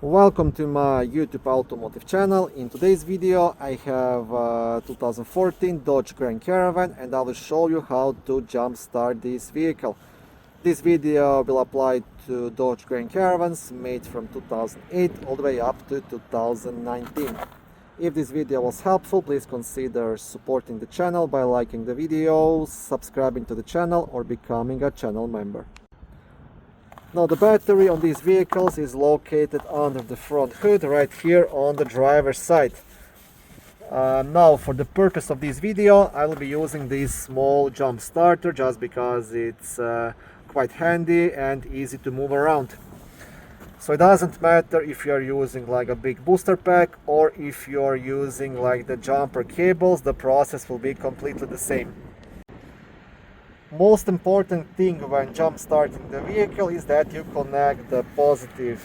Welcome to my YouTube automotive channel. In today's video I have 2014 Dodge Grand Caravan and I will show you how to jump start this vehicle. This video will apply to Dodge Grand Caravans made from 2008 all the way up to 2019. If this video was helpful, please consider supporting the channel by liking the video, subscribing to the channel or becoming a channel member. Now the battery on these vehicles is located under the front hood right here on the driver's side. Now for the purpose of this video I will be using this small jump starter just because it's quite handy and easy to move around. So it doesn't matter if you are using like a big booster pack or if you are using like the jumper cables, the process will be completely the same. Most important thing when jump starting the vehicle is that you connect the positive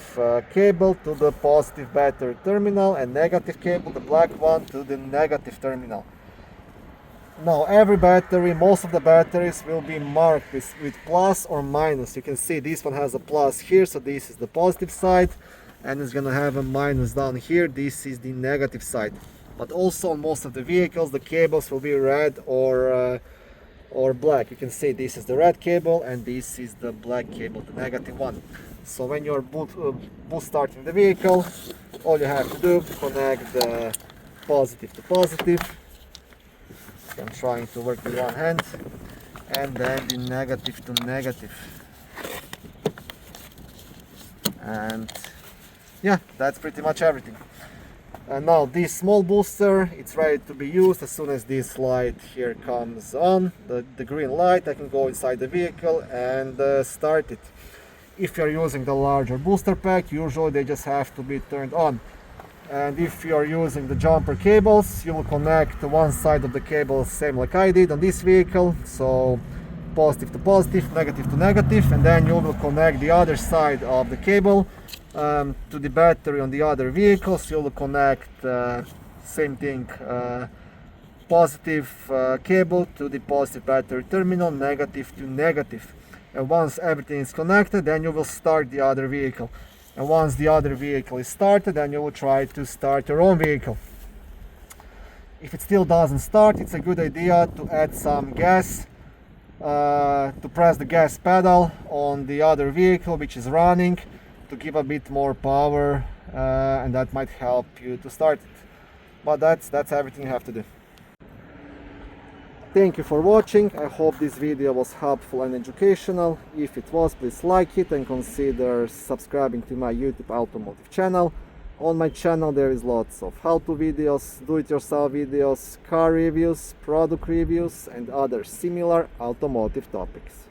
cable to the positive battery terminal and negative cable, the black one, to the negative terminal. Now every battery, most of the batteries will be marked with plus or minus. You can see this one has a plus here, so this is the positive side, and it's gonna have a minus down here. This is the negative side. But also on most of the vehicles the cables will be red or black. You can see this is the red cable and this is the black cable, the negative one. So when you're boot starting the vehicle, all you have to do, connect the positive to positive. So I'm trying to work with one hand, and then the negative to negative. And yeah, that's pretty much everything. And now this small booster, it's ready to be used. As soon as this light here comes on, the green light, I can go inside the vehicle and start it. If you're using the larger booster pack, usually they just have to be turned on. And if you're using the jumper cables, you will connect one side of the cable same like I did on this vehicle. So positive to positive, negative to negative, and then you will connect the other side of the cable to the battery on the other vehicles. You'll connect same thing, positive cable to the positive battery terminal, negative to negative. And once everything is connected, then you will start the other vehicle. And once the other vehicle is started, then you will try to start your own vehicle. If it still doesn't start, it's a good idea to add some gas, to press the gas pedal on the other vehicle which is running, to give a bit more power, and that might help you to start it. But that's everything you have to do. Thank you for watching. I hope this video was helpful and educational. If it was, please like it and consider subscribing to my YouTube automotive channel. On my channel there is lots of how-to videos, do-it-yourself videos, car reviews, product reviews and other similar automotive topics.